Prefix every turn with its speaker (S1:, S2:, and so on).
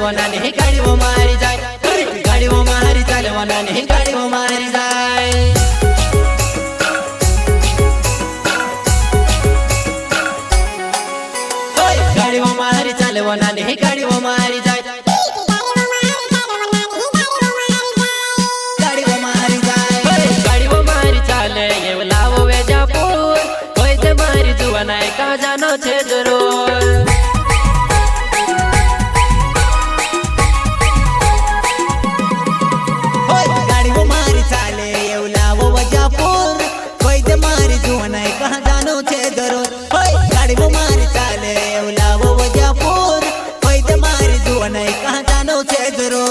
S1: ચાલવાના ને ગાડીઓ મારી જાય, ગાડીઓ મારી ચાલવાના ને ગાડીઓ મારી જાય. ગાડીઓ મારી ચાલવાના ને ગાડીઓ મારી જાય, ગાડીઓ મારી જાય. ગાડીઓ મારી ચાલે એવું લાવો વેજાપુર, કોઈ તે મારી જુવાના કાજાનો છે જરૂર. ગાડીઓ મારી ચાલે એવું લાવો વેજાપુર, કોઈ તે મારી જુવાના કાજાનો છે જરૂર. ગાડીઓ મારી ચાલે એવું લાવો વેજાપુર, કોઈ તે મારી જુવાના કાજાનો છે જરૂર.